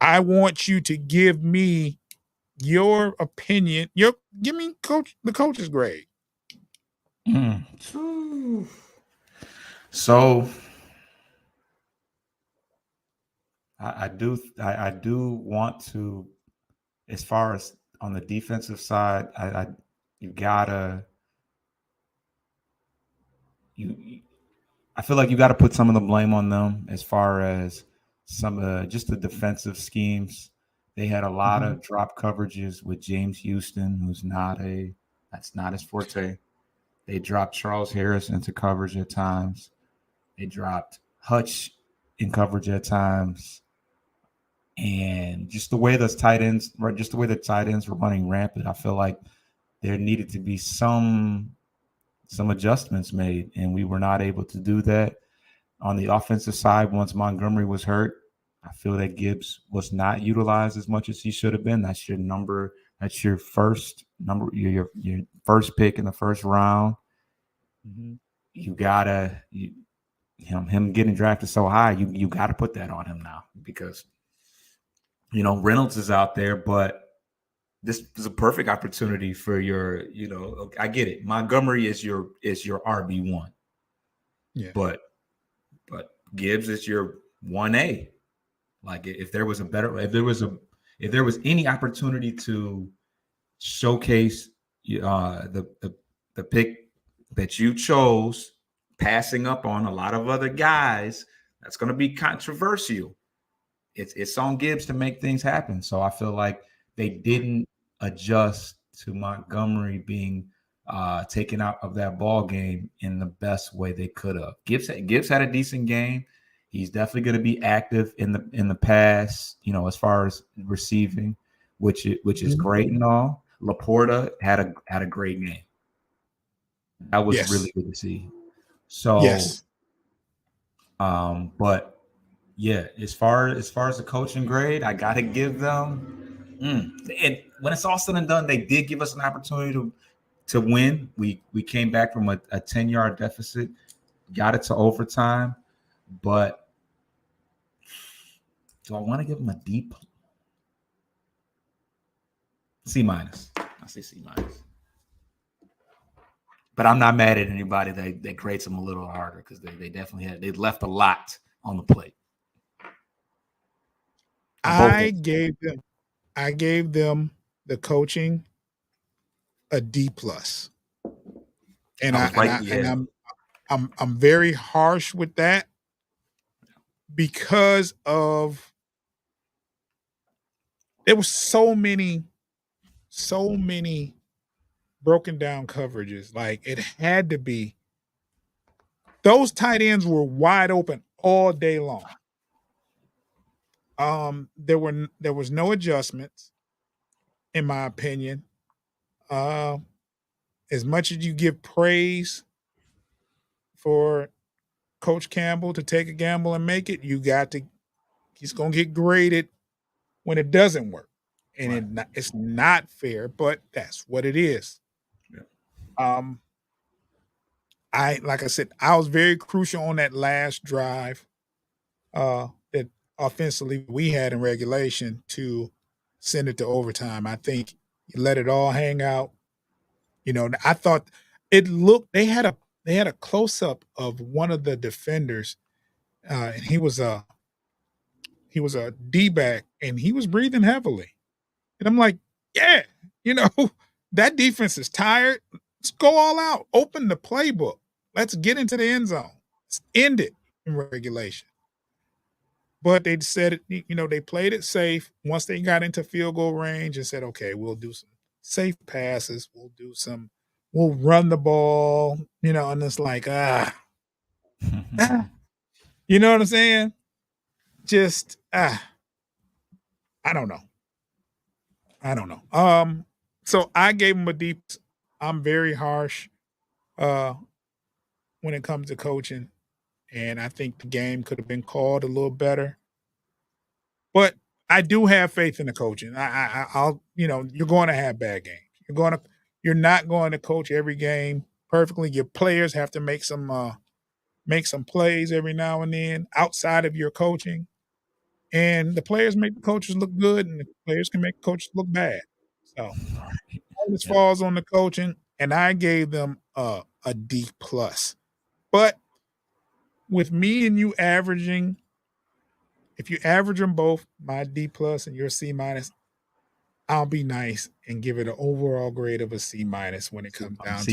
I want you to give me your opinion. Give me the coach's grade. So I do want to, as far as on the defensive side, you gotta you I feel like you got to put some of the blame on them as far as some just the defensive schemes. They had a lot Mhm. of drop coverages with James Houston, that's not his forte. They dropped Charles Harris into coverage at times. They dropped Hutch in coverage at times. And just the way those tight ends, right, just the way the tight ends were running rampant, I feel like there needed to be some adjustments made, and we were not able to do that. On the offensive side, once Montgomery was hurt, I feel that Gibbs was not utilized as much as he should have been. That's your number. That's your first number. Your first pick in the first round. Mhm. You gotta him getting drafted so high. You gotta put that on him now because Reynolds is out there, but this is a perfect opportunity for your. I get it. Montgomery is your RB1, Yeah. but Gibbs is your 1A. Like if there was if there was any opportunity to showcase the pick that you chose, passing up on a lot of other guys, that's going to be controversial. It's on Gibbs to make things happen. So I feel like they didn't adjust to Montgomery being taken out of that ball game in the best way they could have. Gibbs had a decent game. He's definitely going to be active in the pass, as far as receiving, which is Mhm. great and all. Laporta had a great game. That was Yes. really good to see. So, Yes. but yeah, as far as the coaching grade, I gotta give them. And when it's all said and done, they did give us an opportunity to win. We came back from a 10-yard deficit, got it to overtime. But do I want to give them a deep C minus? I say C minus. But I'm not mad at anybody that grades them a little harder because they definitely they left a lot on the plate. On both I ends. gave them the coaching a D plus. And I I was and right. I and Yeah. I'm very harsh with that because of there were so many broken down coverages. Like it had to be those tight ends were wide open all day long. There was no adjustments, in my opinion. Uh, as much as you give praise for Coach Campbell to take a gamble and make it, he's gonna get graded when it doesn't work, and Right. it's not fair, but that's what it is. Yeah. Um, I like I said, I was very crucial on that last drive that offensively we had in regulation to send it to overtime. I think you let it all hang out. I thought it looked they had a close up of one of the defenders, and he was a D back, and he was breathing heavily, and I'm like, yeah, you know, that defense is tired. Let's go all out. Open the playbook. Let's get into the end zone. Let's end it in regulation. But they said, they played it safe. Once they got into field goal range and said, okay, we'll do some safe passes. We'll run the ball, and it's like, ah, you know what I'm saying? Just, I don't know. I don't know. So I gave him a deep, I'm very harsh uh, when it comes to coaching. And I think the game could have been called a little better. But I do have faith in the coaching. I'll, you're going to have bad games. You're not going to coach every game perfectly. Your players have to make some plays every now and then outside of your coaching. And the players make the coaches look good, and the players can make coaches look bad. So all this Yeah. falls on the coaching, and I gave them a D+. But with me and you averaging, if you average them both, my D+ and your C-, I'll be nice and give it an overall grade of a C- when it comes down to